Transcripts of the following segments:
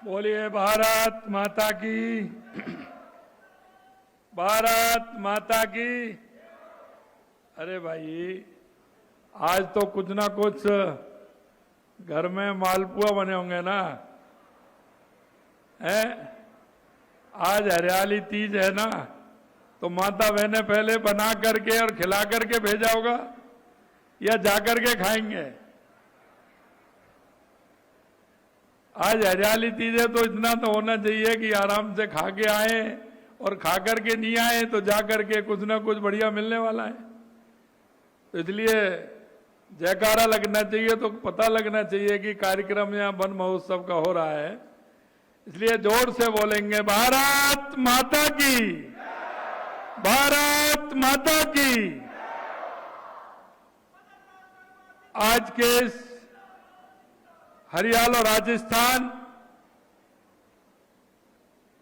बोलिए भारत माता की। भारत माता की। अरे भाई, आज तो कुछ ना कुछ घर में मालपुआ बने होंगे ना? है, आज हरियाली तीज है ना, तो माता बहने पहले बना करके और खिला करके भेजा होगा या जा करके खाएंगे? आज हरियाली तीज है तो इतना तो होना चाहिए कि आराम से खा के आए, और खा करके नहीं आए तो जा करके कुछ ना कुछ बढ़िया मिलने वाला है। तो इसलिए जयकारा लगना चाहिए, तो पता लगना चाहिए कि कार्यक्रम यहाँ वन महोत्सव का हो रहा है। इसलिए जोर से बोलेंगे, भारत माता की, भारत माता की। आज के इस हरियाणा राजस्थान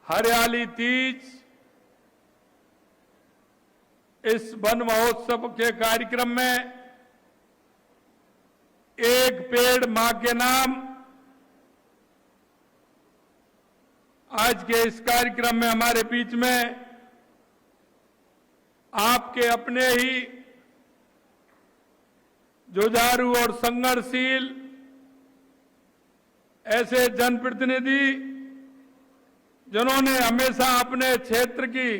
हरियाली तीज इस वन महोत्सव के कार्यक्रम में एक पेड़ मां के नाम, आज के इस कार्यक्रम में हमारे बीच में आपके अपने ही जुझारू और संघर्षशील ऐसे जनप्रतिनिधि जिन्होंने हमेशा अपने क्षेत्र की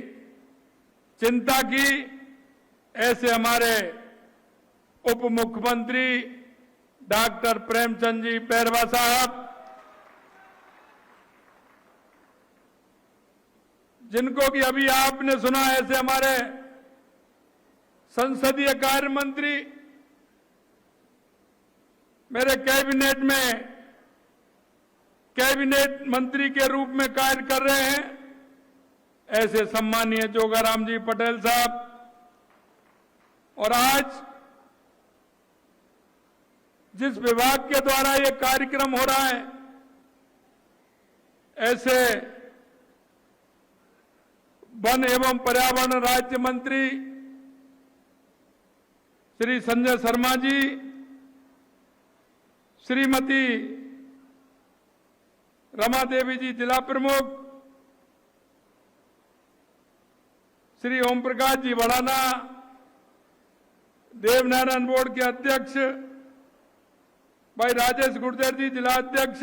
चिंता की, ऐसे हमारे उप मुख्यमंत्री डॉक्टर प्रेमचंद जी पैरवा साहब, जिनको कि अभी आपने सुना, ऐसे हमारे संसदीय कार्य मंत्री मेरे कैबिनेट मंत्री के रूप में कार्य कर रहे हैं, ऐसे सम्मानीय जोगाराम जी पटेल साहब। और आज जिस विभाग के द्वारा ये कार्यक्रम हो रहा है, ऐसे वन एवं पर्यावरण राज्य मंत्री श्री संजय शर्मा जी, श्रीमती रमा देवी जी जिला प्रमुख, श्री ओम प्रकाश जी वड़ाना, देवनारायण बोर्ड के अध्यक्ष भाई राजेश गुर्जर जी जिला अध्यक्ष,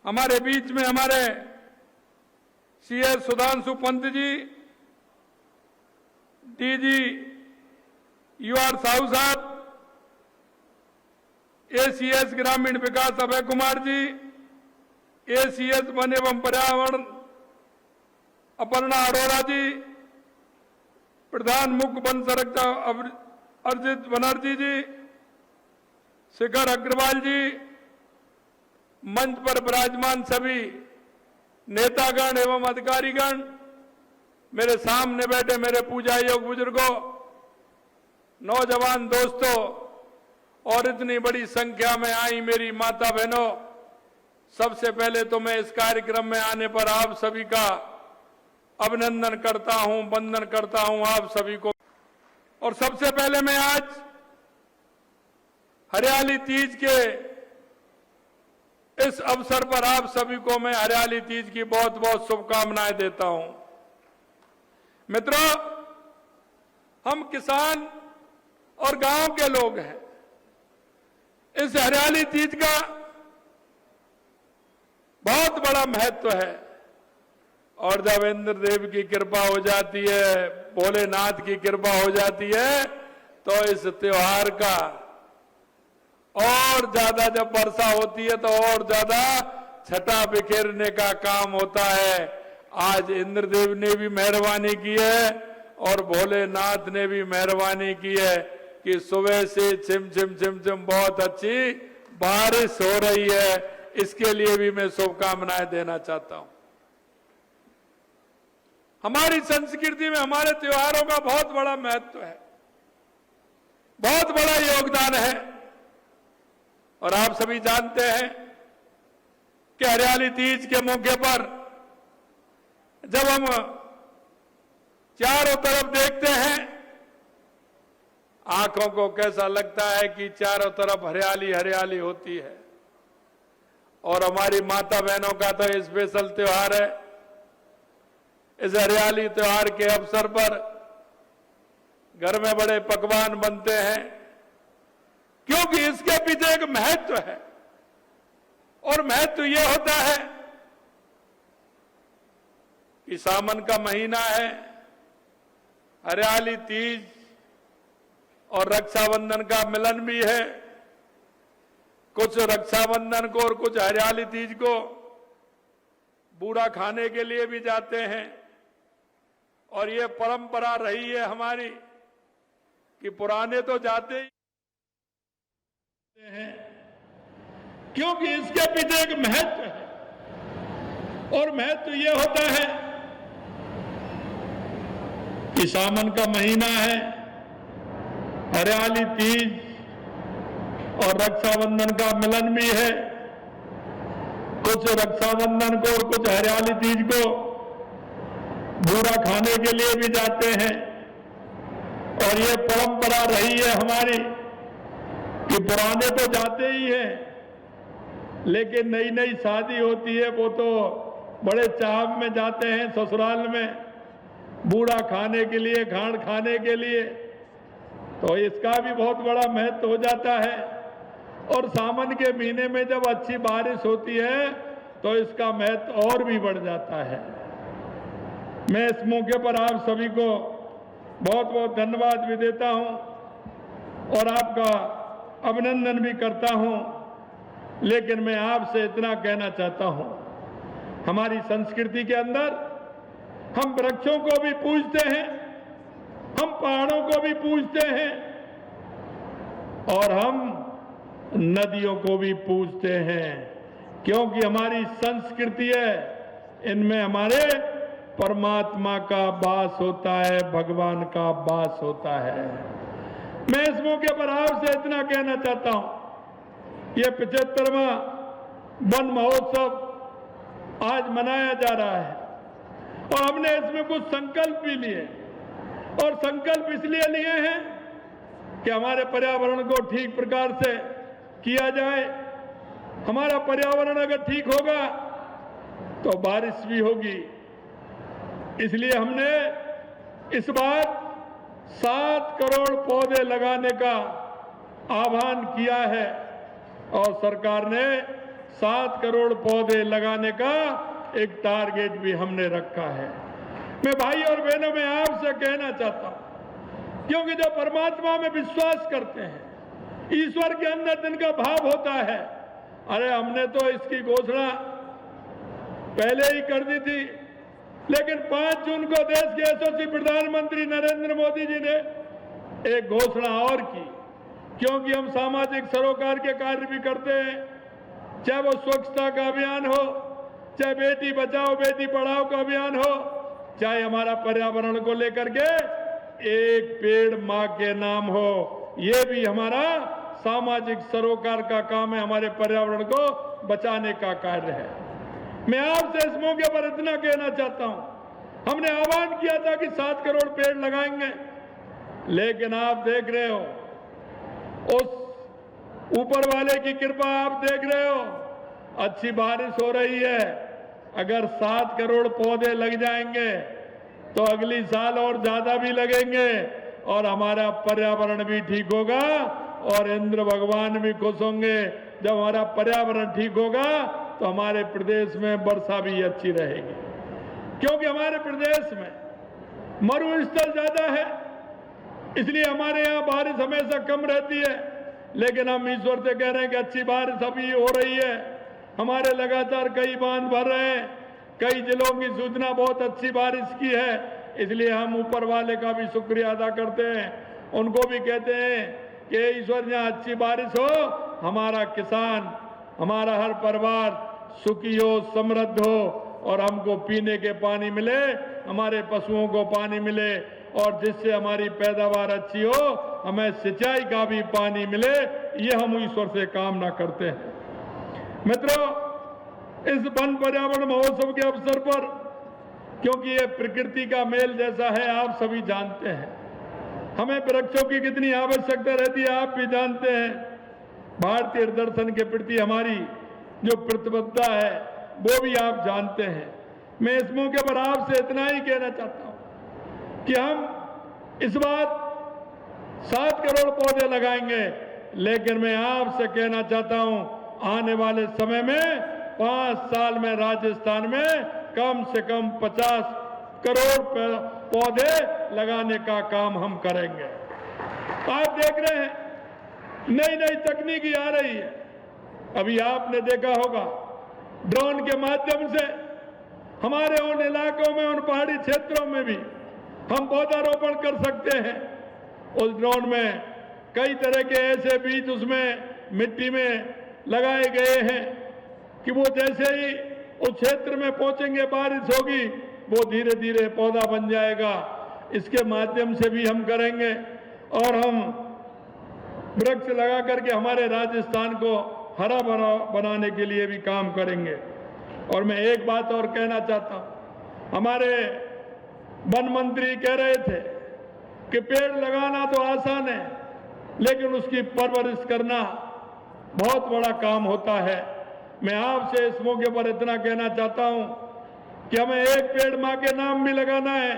हमारे बीच में हमारे सीएस सुधांशु पंत जी, डीजी यूआर साहू साहब, एसीएस ग्रामीण विकास अभय कुमार जी, एसीएस वन एवं पर्यावरण अपर्णा अरोड़ा जी, प्रधान मुख्य वन संरक्षक अर्जित बनर्जी जी, शिखर अग्रवाल जी, मंच पर विराजमान सभी नेतागण एवं अधिकारीगण, मेरे सामने बैठे मेरे पूजा योग बुजुर्गों, नौजवान दोस्तों, और इतनी बड़ी संख्या में आई मेरी माता बहनों, सबसे पहले तो मैं इस कार्यक्रम में आने पर आप सभी का अभिनंदन करता हूं, वंदन करता हूं आप सभी को। और सबसे पहले मैं आज हरियाली तीज के इस अवसर पर आप सभी को मैं हरियाली तीज की बहुत बहुत शुभकामनाएं देता हूं। मित्रों, हम किसान और गांव के लोग हैं। इस हरियाली तीज का बहुत बड़ा महत्व है, और जब इंद्र देव की कृपा हो जाती है, भोलेनाथ की कृपा हो जाती है, तो इस त्योहार का और ज्यादा, जब वर्षा होती है तो और ज्यादा छटा बिखेरने का काम होता है। आज इंद्रदेव ने भी मेहरबानी की है और भोलेनाथ ने भी मेहरबानी की है कि सुबह से छिम छिम छिम छिम बहुत अच्छी बारिश हो रही है। इसके लिए भी मैं शुभकामनाएं देना चाहता हूं। हमारी संस्कृति में हमारे त्योहारों का बहुत बड़ा महत्व है, बहुत बड़ा योगदान है। और आप सभी जानते हैं कि हरियाली तीज के मौके पर जब हम चारों तरफ देखते हैं, आंखों को कैसा लगता है कि चारों तरफ हरियाली हरियाली होती है। और हमारी माता बहनों का तो स्पेशल त्योहार है। इस हरियाली त्योहार के अवसर पर घर में बड़े पकवान बनते हैं, क्योंकि इसके पीछे एक महत्व है। और महत्व ये होता है कि सावन का महीना है, हरियाली तीज और रक्षाबंधन का मिलन भी है। कुछ रक्षाबंधन को और कुछ हरियाली तीज को बूढ़ा खाने के लिए भी जाते हैं। और ये परंपरा रही है हमारी कि पुराने तो जाते ही हैं, क्योंकि इसके पीछे एक महत्व है। और महत्व ये होता है कि सावन का महीना है, हरियाली तीज और रक्षाबंधन का मिलन भी है। कुछ रक्षाबंधन को और कुछ हरियाली तीज को बूढ़ा खाने के लिए भी जाते हैं। और ये परंपरा रही है हमारी कि पुराने तो जाते ही हैं, लेकिन नई नई शादी होती है वो तो बड़े चाव में जाते हैं ससुराल में बूढ़ा खाने के लिए, खाण खाने के लिए। तो इसका भी बहुत बड़ा महत्व हो जाता है। और सावन के महीने में जब अच्छी बारिश होती है तो इसका महत्व और भी बढ़ जाता है। मैं इस मौके पर आप सभी को बहुत बहुत धन्यवाद भी देता हूं और आपका अभिनंदन भी करता हूं। लेकिन मैं आपसे इतना कहना चाहता हूं, हमारी संस्कृति के अंदर हम वृक्षों को भी पूजते हैं, हम पहाड़ों को भी पूजते हैं और हम नदियों को भी पूजते हैं, क्योंकि हमारी संस्कृति है, इनमें हमारे परमात्मा का वास होता है, भगवान का वास होता है। मैं इस मौके पर आपसे इतना कहना चाहता हूं, ये 75वां वन महोत्सव आज मनाया जा रहा है और हमने इसमें कुछ संकल्प भी लिए। और संकल्प इसलिए लिए हैं कि हमारे पर्यावरण को ठीक प्रकार से किया जाए। हमारा पर्यावरण अगर ठीक होगा तो बारिश भी होगी। इसलिए हमने इस बार 7 करोड़ पौधे लगाने का आह्वान किया है और सरकार ने 7 करोड़ पौधे लगाने का एक टारगेट भी हमने रखा है। मैं भाई और बहनों में आपसे कहना चाहता हूं, क्योंकि जो परमात्मा में विश्वास करते हैं, ईश्वर के अंदर जिनका भाव होता है, अरे हमने तो इसकी घोषणा पहले ही कर दी थी, लेकिन 5 जून को देश के यशस्वी प्रधानमंत्री नरेंद्र मोदी जी ने एक घोषणा और की, क्योंकि हम सामाजिक सरोकार के कार्य भी करते हैं, चाहे वो स्वच्छता का अभियान हो, चाहे बेटी बचाओ बेटी पढ़ाओ का अभियान हो, चाहे हमारा पर्यावरण को लेकर के एक पेड़ मां के नाम हो, ये भी हमारा सामाजिक सरोकार का काम है, हमारे पर्यावरण को बचाने का कार्य है। मैं आपसे इस मौके पर इतना कहना चाहता हूं, हमने आह्वान किया था कि 7 करोड़ पेड़ लगाएंगे, लेकिन आप देख रहे हो, उस ऊपर वाले की कृपा आप देख रहे हो, अच्छी बारिश हो रही है। अगर 7 करोड़ पौधे लग जाएंगे तो अगली साल और ज्यादा भी लगेंगे और हमारा पर्यावरण भी ठीक होगा और इंद्र भगवान भी खुश होंगे। जब हमारा पर्यावरण ठीक होगा तो हमारे प्रदेश में वर्षा भी अच्छी रहेगी, क्योंकि हमारे प्रदेश में मरुस्थल ज्यादा है, इसलिए हमारे यहाँ बारिश हमेशा कम रहती है। लेकिन हम ईश्वर से कह रहे हैं कि अच्छी बारिश अभी हो रही है, हमारे लगातार कई बांध भर रहे हैं, कई जिलों की सूचना बहुत अच्छी बारिश की है। इसलिए हम ऊपर वाले का भी शुक्रिया अदा करते हैं, उनको भी कहते हैं कि ईश्वर यहाँ अच्छी बारिश हो, हमारा किसान, हमारा हर परिवार सुखी हो, समृद्ध हो और हमको पीने के पानी मिले, हमारे पशुओं को पानी मिले और जिससे हमारी पैदावार अच्छी हो, हमें सिंचाई का भी पानी मिले, ये हम ईश्वर से कामना करते हैं। मित्रों, इस वन पर्यावरण महोत्सव के अवसर पर, क्योंकि ये प्रकृति का मेल जैसा है, आप सभी जानते हैं, हमें वृक्षों की कितनी आवश्यकता रहती है, आप भी जानते हैं। भारतीय दर्शन के प्रति हमारी जो प्रतिबद्धता है वो भी आप जानते हैं। मैं इस मौके पर आपसे इतना ही कहना चाहता हूं कि हम इस बार 7 करोड़ पौधे लगाएंगे, लेकिन मैं आपसे कहना चाहता हूं आने वाले समय में 5 साल में राजस्थान में कम से कम 50 करोड़ पौधे लगाने का काम हम करेंगे। आप देख रहे हैं नई नई तकनीकी आ रही है। अभी आपने देखा होगा ड्रोन के माध्यम से हमारे उन इलाकों में, उन पहाड़ी क्षेत्रों में भी हम पौधारोपण कर सकते हैं। उस ड्रोन में कई तरह के ऐसे बीज उसमें मिट्टी में लगाए गए हैं कि वो जैसे ही उस क्षेत्र में पहुंचेंगे, बारिश होगी, वो धीरे धीरे पौधा बन जाएगा। इसके माध्यम से भी हम करेंगे और हम वृक्ष लगा करके हमारे राजस्थान को हरा भरा बनाने के लिए भी काम करेंगे। और मैं एक बात और कहना चाहता हूं, हमारे वन मंत्री कह रहे थे कि पेड़ लगाना तो आसान है, लेकिन उसकी परवरिश करना बहुत बड़ा काम होता है। मैं आपसे इस मौके पर इतना कहना चाहता हूं कि हमें एक पेड़ मां के नाम भी लगाना है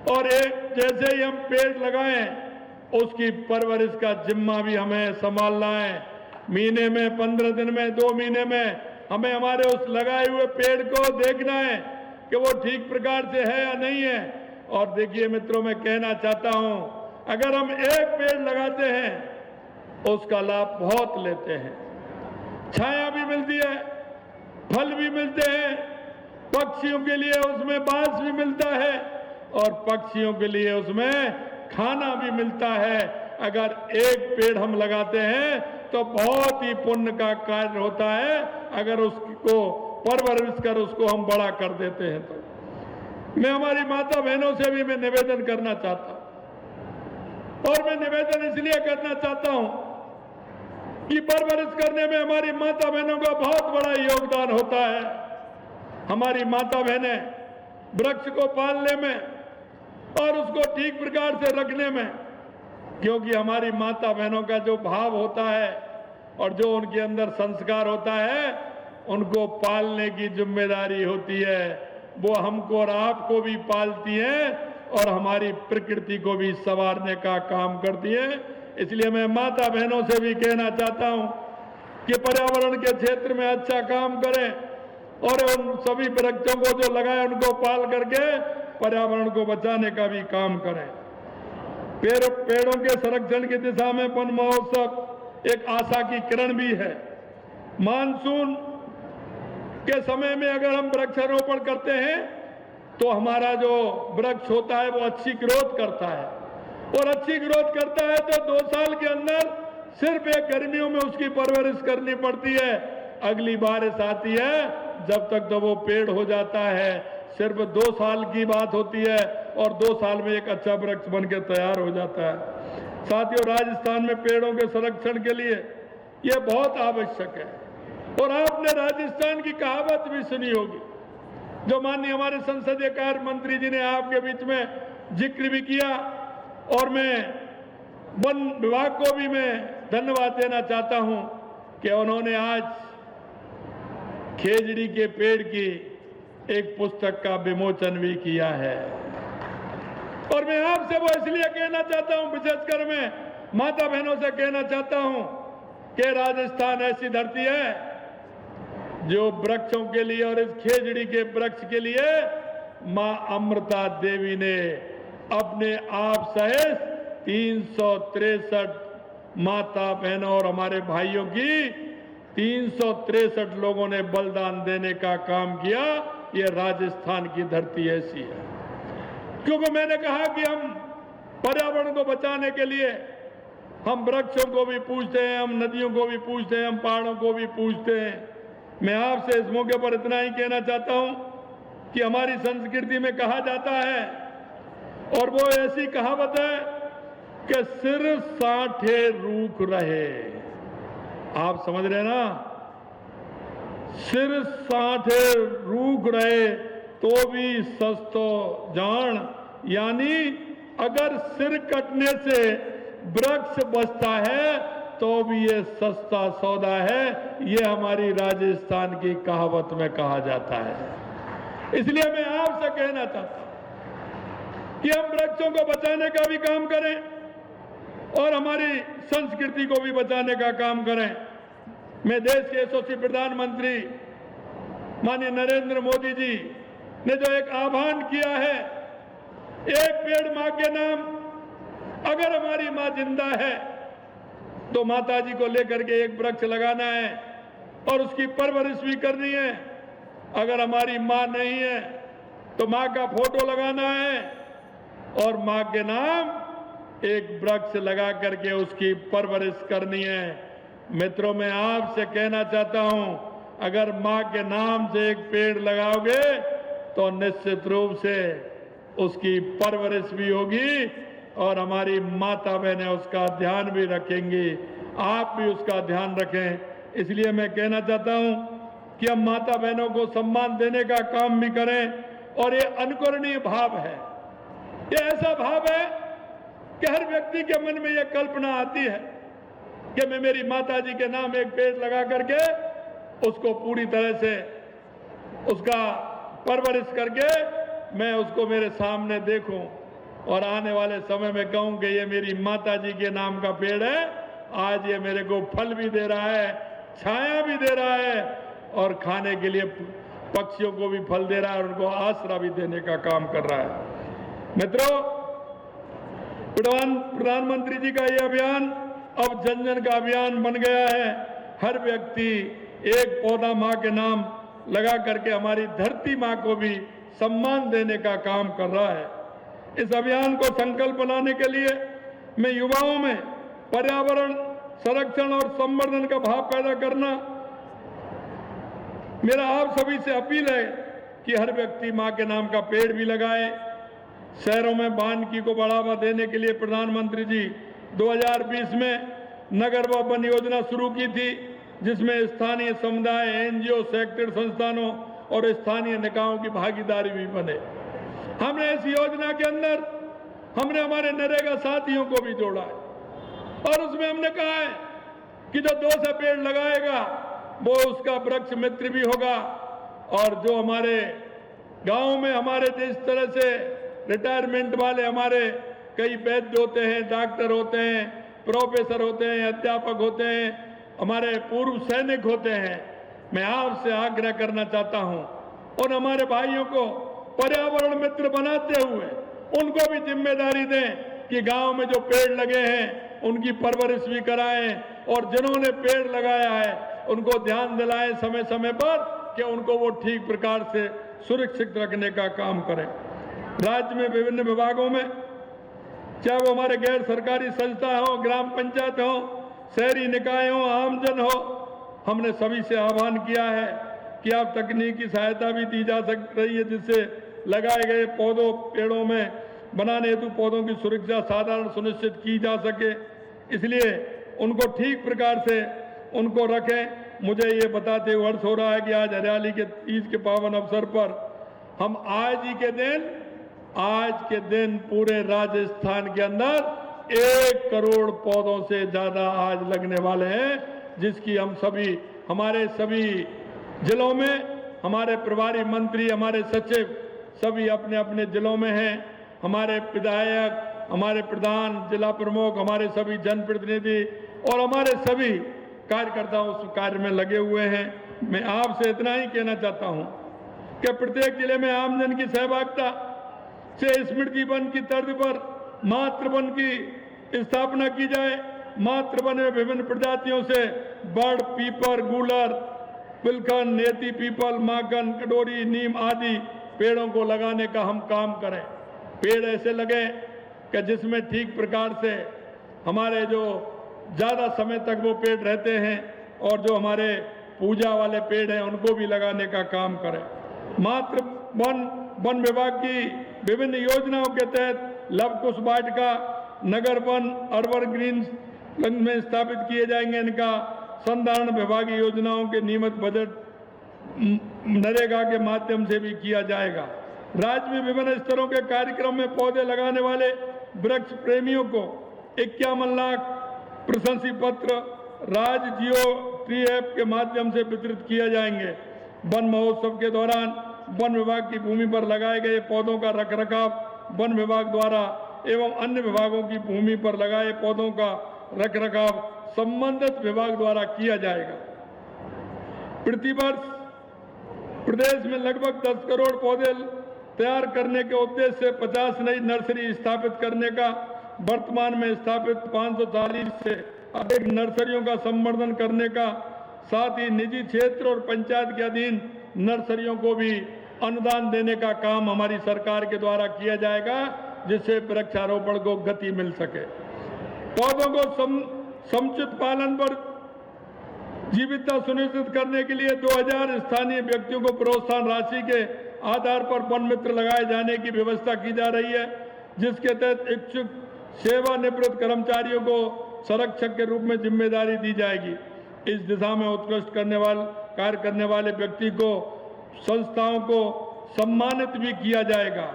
और एक जैसे ही हम पेड़ लगाएं उसकी परवरिश का जिम्मा भी हमें संभालना है। महीने में, 15 दिन में, 2 महीने में हमें हमारे उस लगाए हुए पेड़ को देखना है कि वो ठीक प्रकार से है या नहीं है। और देखिए मित्रों, मैं कहना चाहता हूं, अगर हम एक पेड़ लगाते हैं उसका लाभ बहुत लेते हैं। छाया भी मिलती है, फल भी मिलते हैं, पक्षियों के लिए उसमें बांस भी मिलता है और पक्षियों के लिए उसमें खाना भी मिलता है। अगर एक पेड़ हम लगाते हैं तो बहुत ही पुण्य का कार्य होता है। अगर उसको परवरिश कर उसको हम बड़ा कर देते हैं तो मैं हमारी माता बहनों से भी मैं निवेदन करना चाहता हूं। और मैं निवेदन इसलिए करना चाहता हूं कि परवरिश करने में हमारी माता बहनों का बहुत बड़ा योगदान होता है। हमारी माता बहनें वृक्ष को पालने में और उसको ठीक प्रकार से रखने में, क्योंकि हमारी माता बहनों का जो भाव होता है और जो उनके अंदर संस्कार होता है, उनको पालने की जिम्मेदारी होती है। वो हमको और आपको भी पालती है और हमारी प्रकृति को भी संवारने का काम करती है। इसलिए मैं माता बहनों से भी कहना चाहता हूं कि पर्यावरण के क्षेत्र में अच्छा काम करें और उन सभी वृक्षों को जो लगाए उनको पाल करके पर्यावरण को बचाने का भी काम करें। पेड़ों के संरक्षण की दिशा में वन महोत्सव एक आशा की किरण भी है। मानसून के समय में अगर हम वृक्षारोपण करते हैं तो हमारा जो वृक्ष होता है वो अच्छी ग्रोथ करता है और अच्छी ग्रोथ करता है तो 2 साल के अंदर सिर्फ एक गर्मियों में उसकी परवरिश करनी पड़ती है। अगली बारिश आती है जब तक तो वो पेड़ हो जाता है। सिर्फ 2 साल की बात होती है और 2 साल में एक अच्छा वृक्ष बनकर तैयार हो जाता है। साथियों, राजस्थान में पेड़ों के संरक्षण के लिए यह बहुत आवश्यक है। और आपने राजस्थान की कहावत भी सुनी होगी, जो माननीय हमारे संसदीय कार्य मंत्री जी ने आपके बीच में जिक्र भी किया। और मैं वन विभाग को भी मैं धन्यवाद देना चाहता हूं कि उन्होंने आज खेजड़ी के पेड़ की एक पुस्तक का विमोचन भी किया है। और मैं आपसे वो इसलिए कहना चाहता हूं, विशेषकर मैं माता बहनों से कहना चाहता हूं कि राजस्थान ऐसी धरती है जो वृक्षों के लिए और इस खेजड़ी के वृक्ष के लिए मां अमृता देवी ने अपने आप सहित 363 माता बहनों और हमारे भाइयों की 363 लोगों ने बलिदान देने का काम किया। ये राजस्थान की धरती ऐसी है, क्योंकि मैंने कहा कि हम पर्यावरण को बचाने के लिए हम वृक्षों को भी पूजते हैं, हम नदियों को भी पूजते हैं, हम पहाड़ों को भी पूजते हैं। मैं आपसे इस मौके पर इतना ही कहना चाहता हूं कि हमारी संस्कृति में कहा जाता है, और वो ऐसी कहावत है कि सिर साठे रूख रहे। आप समझ रहे ना, सिर साठे रूख रहे तो भी सस्तो जान, यानी अगर सिर कटने से वृक्ष बचता है तो भी ये सस्ता सौदा है, ये हमारी राजस्थान की कहावत में कहा जाता है। इसलिए मैं आपसे कहना चाहता हूं कि हम वृक्षों को बचाने का भी काम करें और हमारी संस्कृति को भी बचाने का काम करें। मैं देश के यशस्वी प्रधानमंत्री माननीय नरेंद्र मोदी जी ने जो एक आह्वान किया है, एक पेड़ मां के नाम, अगर हमारी मां जिंदा है तो माता जी को लेकर के एक वृक्ष लगाना है और उसकी परवरिश भी करनी है। अगर हमारी मां नहीं है तो मां का फोटो लगाना है और मां के नाम एक वृक्ष लगा करके उसकी परवरिश करनी है। मित्रों, मैं आपसे कहना चाहता हूं, अगर मां के नाम से एक पेड़ लगाओगे तो निश्चित रूप से उसकी परवरिश भी होगी और हमारी माता बहनें उसका ध्यान भी रखेंगी। आप भी उसका ध्यान रखें। इसलिए मैं कहना चाहता हूं कि हम माता बहनों को सम्मान देने का काम भी करें। और ये अनुकरणीय भाव है, ये ऐसा भाव है कि हर व्यक्ति के मन में ये कल्पना आती है कि मैं मेरी माता जी के नाम एक पेड़ लगा करके उसको पूरी तरह से उसका परवरिश करके मैं उसको मेरे सामने देखूं और आने वाले समय में कहूं कि ये मेरी माता जी के नाम का पेड़ है, आज ये मेरे को फल भी दे रहा है, छाया भी दे रहा है और खाने के लिए पक्षियों को भी फल दे रहा है और उनको आसरा भी देने का काम कर रहा है। मित्रों, प्रधानमंत्री जी का ये अभियान अब जन जन का अभियान बन गया है। हर व्यक्ति एक पौधा मां के नाम लगा करके हमारी धरती मां को भी सम्मान देने का काम कर रहा है। इस अभियान को संकल्प बनाने के लिए मैं युवाओं में पर्यावरण संरक्षण और संवर्धन का भाव पैदा करना, मेरा आप सभी से अपील है कि हर व्यक्ति मां के नाम का पेड़ भी लगाए। शहरों में वानिकी को बढ़ावा देने के लिए प्रधानमंत्री जी 2020 में नगर व वन योजना शुरू की थी, जिसमें स्थानीय समुदाय, एनजीओ, शैक्षणिक संस्थानों और स्थानीय निकायों की भागीदारी भी बने। हमने इस योजना के अंदर हमने हमारे नरेगा साथियों को भी जोड़ा है और उसमें हमने कहा है कि जो 200 पेड़ लगाएगा वो उसका वृक्ष मित्र भी होगा। और जो हमारे गांव में हमारे जिस तरह से रिटायरमेंट वाले हमारे कई वैद्य होते हैं, डॉक्टर होते हैं, प्रोफेसर होते हैं, अध्यापक होते हैं, हमारे पूर्व सैनिक होते हैं, मैं आपसे आग्रह करना चाहता हूं और हमारे भाइयों को पर्यावरण मित्र बनाते हुए उनको भी जिम्मेदारी दें कि गांव में जो पेड़ लगे हैं उनकी परवरिश भी कराएं और जिन्होंने पेड़ लगाया है उनको ध्यान दिलाएं समय समय पर कि उनको वो ठीक प्रकार से सुरक्षित रखने का काम करें। राज्य में विभिन्न विभागों में, चाहे वो हमारे गैर सरकारी संस्था हो, ग्राम पंचायत हो, शहरी निकाय हो, आमजन हो, हमने सभी से आह्वान किया है कि आप तकनीकी सहायता भी दी जा रही है जिससे लगाए गए पौधों पेड़ों में बनाने हेतु पौधों की सुरक्षा साधारण सुनिश्चित की जा सके। इसलिए उनको ठीक प्रकार से उनको रखें। मुझे ये बताते हुए हर्ष हो रहा है कि आज हरियाली के तीज के पावन अवसर पर हम आज के दिन पूरे राजस्थान के अंदर 1 करोड़ पौधों से ज्यादा आज लगने वाले हैं, जिसकी हम सभी हमारे सभी जिलों में हमारे प्रभारी मंत्री, हमारे सचिव सभी अपने अपने जिलों में हैं। हमारे विधायक, हमारे प्रधान, जिला प्रमुख, हमारे सभी जनप्रतिनिधि और हमारे सभी कार्यकर्ता उस कार्य में लगे हुए हैं। मैं आपसे इतना ही कहना चाहता हूं कि प्रत्येक जिले में आमजन की सहभागिता से स्मृति वन की तर्ज पर मातृ वन की स्थापना की जाए। मातृ वन में विभिन्न प्रजातियों से बड़, पीपर, गूलर, पिलखन, नेती पीपल, माखन, कटोरी, नीम आदि पेड़ों को लगाने का हम काम करें। पेड़ ऐसे लगे कि जिसमें ठीक प्रकार से हमारे जो ज्यादा समय तक वो पेड़ रहते हैं और जो हमारे पूजा वाले पेड़ हैं उनको भी लगाने का काम करें। मातृ वन विभाग की विभिन्न योजनाओं के तहत लवकुश वाटिका, नगर वन, अर्बन ग्रीन में स्थापित किए जाएंगे। इनका संधारण विभागीय योजनाओं के नियमित बजट नरेगा के माध्यम से भी किया जाएगा। राज्य में विभिन्न स्तरों के कार्यक्रम में पौधे लगाने वाले वृक्ष प्रेमियों को 51 लाख प्रशंसी पत्र राज जियो ट्री ऐप के माध्यम से वितरित किए जाएंगे। वन महोत्सव के दौरान वन विभाग की भूमि पर लगाए गए पौधों का रखरखाव वन विभाग द्वारा एवं अन्य विभागों की भूमि पर लगाए पौधों का रखरखाव संबंधित विभाग द्वारा किया जाएगा। प्रतिवर्ष प्रदेश में लगभग 10 करोड़ पौधे तैयार करने के उद्देश्य से 50 नई नर्सरी स्थापित करने का, वर्तमान में स्थापित 540 से अधिक नर्सरियों का संवर्धन करने का, साथ ही निजी क्षेत्र और पंचायत के अधीन नर्सरियों को भी अनुदान देने का काम हमारी सरकार के द्वारा किया जाएगा, जिससे वृक्षारोपण को गति मिल सके। पौधों को समुचित पालन पर जीवितता सुनिश्चित करने के लिए 2000 स्थानीय व्यक्तियों को प्रोत्साहन राशि के आधार पर वन मित्र लगाए जाने की व्यवस्था की जा रही है, जिसके तहत इच्छुक सेवानिवृत्त कर्मचारियों को संरक्षक के रूप में जिम्मेदारी दी जाएगी। इस दिशा में उत्कृष्ट कार्य करने वाले व्यक्ति को संस्थाओं को सम्मानित भी किया जाएगा।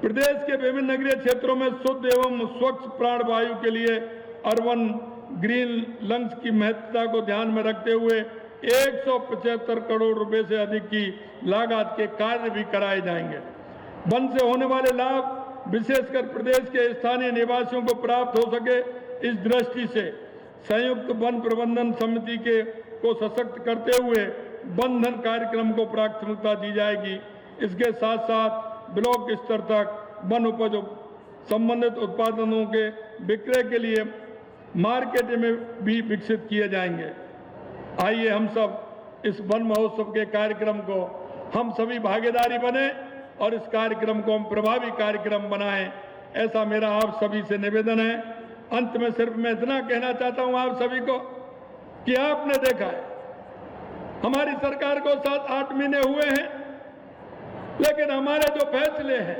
प्रदेश के विभिन्न नगरीय क्षेत्रों में शुद्ध एवं स्वच्छ प्राणवायु के लिए अर्बन ग्रीन लंग्स की महत्वता को ध्यान में रखते हुए 175 करोड़ रुपए से अधिक की लागत के कार्य भी कराए जाएंगे। वन से होने वाले लाभ विशेषकर प्रदेश के स्थानीय निवासियों को प्राप्त हो सके, इस दृष्टि से संयुक्त वन प्रबंधन समिति को सशक्त करते हुए वन धन कार्यक्रम को प्राथमिकता दी जाएगी। इसके साथ साथ ब्लॉक स्तर तक वन उपज संबंधित उत्पादनों के विक्रय के लिए मार्केट में भी विकसित किए जाएंगे। आइए हम सब इस वन महोत्सव के कार्यक्रम को हम सभी भागीदारी बने और इस कार्यक्रम को हम प्रभावी कार्यक्रम बनाएं, ऐसा मेरा आप सभी से निवेदन है। अंत में सिर्फ मैं इतना कहना चाहता हूं आप सभी को कि आपने देखा है हमारी सरकार को 7-8 महीने हुए हैं, लेकिन हमारे जो फैसले हैं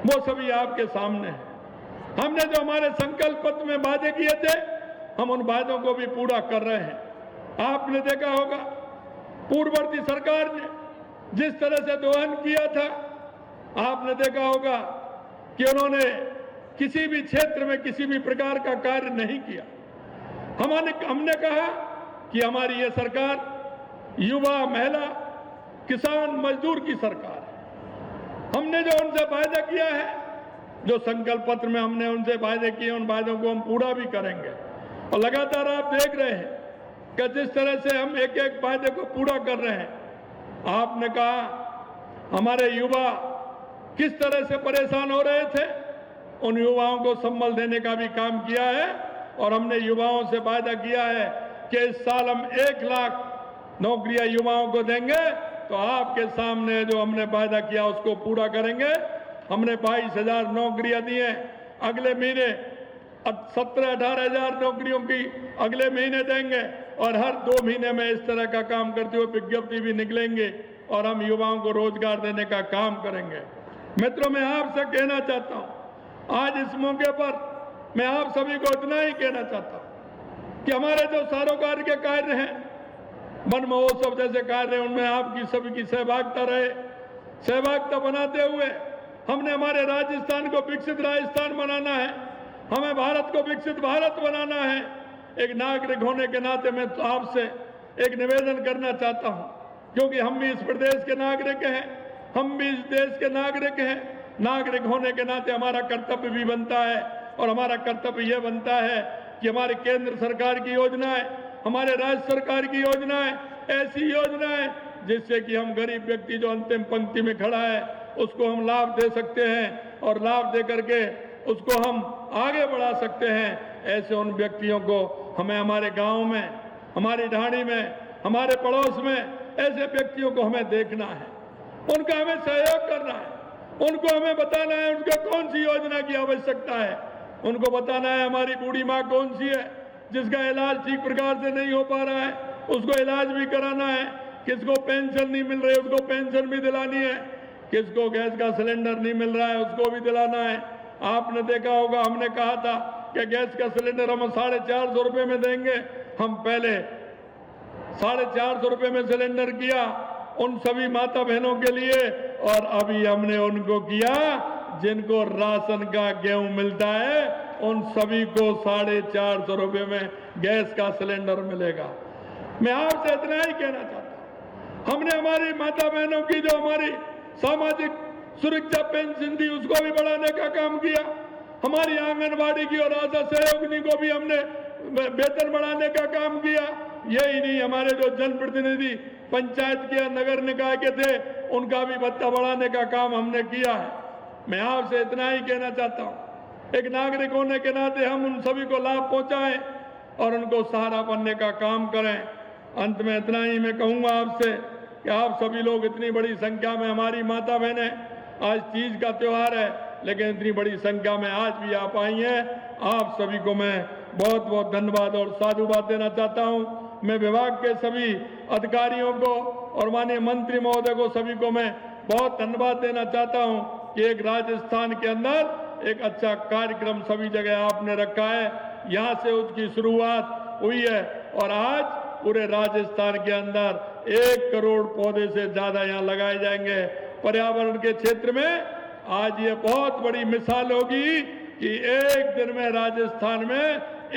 वो सभी आपके सामने हैं। हमने जो हमारे संकल्प पत्र में वादे किए थे, हम उन वादों को भी पूरा कर रहे हैं। आपने देखा होगा पूर्ववर्ती सरकार ने जिस तरह से दोहन किया था, आपने देखा होगा कि उन्होंने किसी भी क्षेत्र में किसी भी प्रकार का कार्य नहीं किया। हमने कहा कि हमारी ये सरकार युवा, महिला, किसान, मजदूर की सरकार है। हमने जो उनसे वायदा किया है, जो संकल्प पत्र में हमने उनसे वायदे किए, उन वायदों को हम पूरा भी करेंगे। और लगातार आप देख रहे हैं कि जिस तरह से हम एक एक वायदे को पूरा कर रहे हैं। आपने कहा हमारे युवा किस तरह से परेशान हो रहे थे, उन युवाओं को संबल देने का भी काम किया है। और हमने युवाओं से वायदा किया है कि इस साल हम 1 लाख नौकरियां युवाओं को देंगे। तो आपके सामने जो हमने वायदा किया उसको पूरा करेंगे। हमने 22,000 नौकरियां दी हैं, अगले महीने 17-18,000 नौकरियों की अगले महीने देंगे। और हर 2 महीने में इस तरह का काम करते हुए विज्ञप्ति भी निकलेंगे और हम युवाओं को रोजगार देने का काम करेंगे। मित्रों, मैं आपसे कहना चाहता हूं, आज इस मौके पर मैं आप सभी को इतना ही कहना चाहता हूं कि हमारे जो सरोकार के कार्य हैं, वन महोत्सव जैसे कार्य, उनमें आपकी सभी की सहभागिता रहे। सहभागिता बनाते हुए हमने हमारे राजस्थान को विकसित राजस्थान बनाना है, हमें भारत को विकसित भारत बनाना है। एक नागरिक होने के नाते मैं तो आपसे एक निवेदन करना चाहता हूं, क्योंकि हम भी इस प्रदेश के नागरिक हैं, हम भी इस देश के नागरिक हैं। नागरिक होने के नाते हमारा कर्तव्य भी बनता है, और हमारा कर्तव्य यह बनता है कि हमारे केंद्र सरकार की योजनाएं, हमारे राज्य सरकार की योजनाएं, ऐसी योजनाएं जिससे कि हम गरीब व्यक्ति जो अंतिम पंक्ति में खड़ा है उसको हम लाभ दे सकते हैं, और लाभ दे करके उसको हम आगे बढ़ा सकते हैं। ऐसे उन व्यक्तियों को हमें हमारे गांव में, हमारी ढाणी में, हमारे पड़ोस में ऐसे व्यक्तियों को हमें देखना है, उनका हमें सहयोग करना है, उनको हमें बताना है उनको कौन सी योजना की आवश्यकता है, उनको बताना है हमारी बूढ़ी माँ कौन सी है जिसका इलाज ठीक प्रकार से नहीं हो पा रहा है, उसको इलाज भी कराना है, किसको पेंशन नहीं मिल रही उसको पेंशन भी दिलानी है, किसको गैस का सिलेंडर नहीं मिल रहा है उसको भी दिलाना है। आपने देखा होगा हमने कहा था कि गैस का सिलेंडर हम 450 रुपये में देंगे, हम पहले 450 रुपये में सिलेंडर किया उन सभी माता बहनों के लिए, और अभी हमने उनको किया जिनको राशन का गेहूं मिलता है उन सभी को 450 रुपये में गैस का सिलेंडर मिलेगा। मैं आपसे इतना ही कहना चाहता हूं, हमने हमारी माता बहनों की जो हमारी सामाजिक सुरक्षा पेंशन थी उसको भी बढ़ाने का काम किया। हमारी आंगनबाड़ी की और आशा सहयोगिनी को भी हमने वेतन बढ़ाने का काम किया। यही नहीं, हमारे जो जनप्रतिनिधि पंचायत के नगर निकाय के थे उनका भी भत्ता बढ़ाने का काम हमने किया है। मैं आपसे इतना ही कहना चाहता हूं, एक नागरिक होने के नाते हम उन सभी को लाभ पहुंचाएं और उनको सहारा बनने का काम करें। अंत में इतना ही मैं कहूंगा आपसे कि आप सभी लोग इतनी बड़ी संख्या में, हमारी माता बहनें, आज तीज का त्योहार है लेकिन इतनी बड़ी संख्या में आज भी आप आई हैं, आप सभी को मैं बहुत बहुत धन्यवाद और साधुवाद देना चाहता हूं। मैं विभाग के सभी अधिकारियों को और माननीय मंत्री महोदय को सभी को मैं बहुत धन्यवाद देना चाहता हूं कि एक राजस्थान के अंदर एक अच्छा कार्यक्रम सभी जगह आपने रखा है। यहां से उसकी शुरुआत हुई है और आज पूरे राजस्थान के अंदर 1 करोड़ पौधे से ज्यादा यहां लगाए जाएंगे। पर्यावरण के क्षेत्र में आज ये बहुत बड़ी मिसाल होगी कि एक दिन में राजस्थान में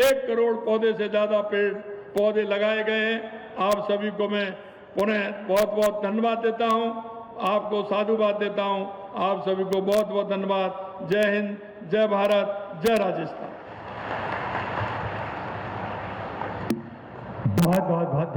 1 करोड़ पौधे से ज्यादा पेड़ पौधे लगाए गए हैं। आप सभी को मैं पुनः बहुत बहुत धन्यवाद देता हूं, आपको साधुवाद देता हूं। आप सभी को बहुत बहुत धन्यवाद। जय हिंद, जय भारत, जय राजस्थान। बहुत बहुत धन्यवाद।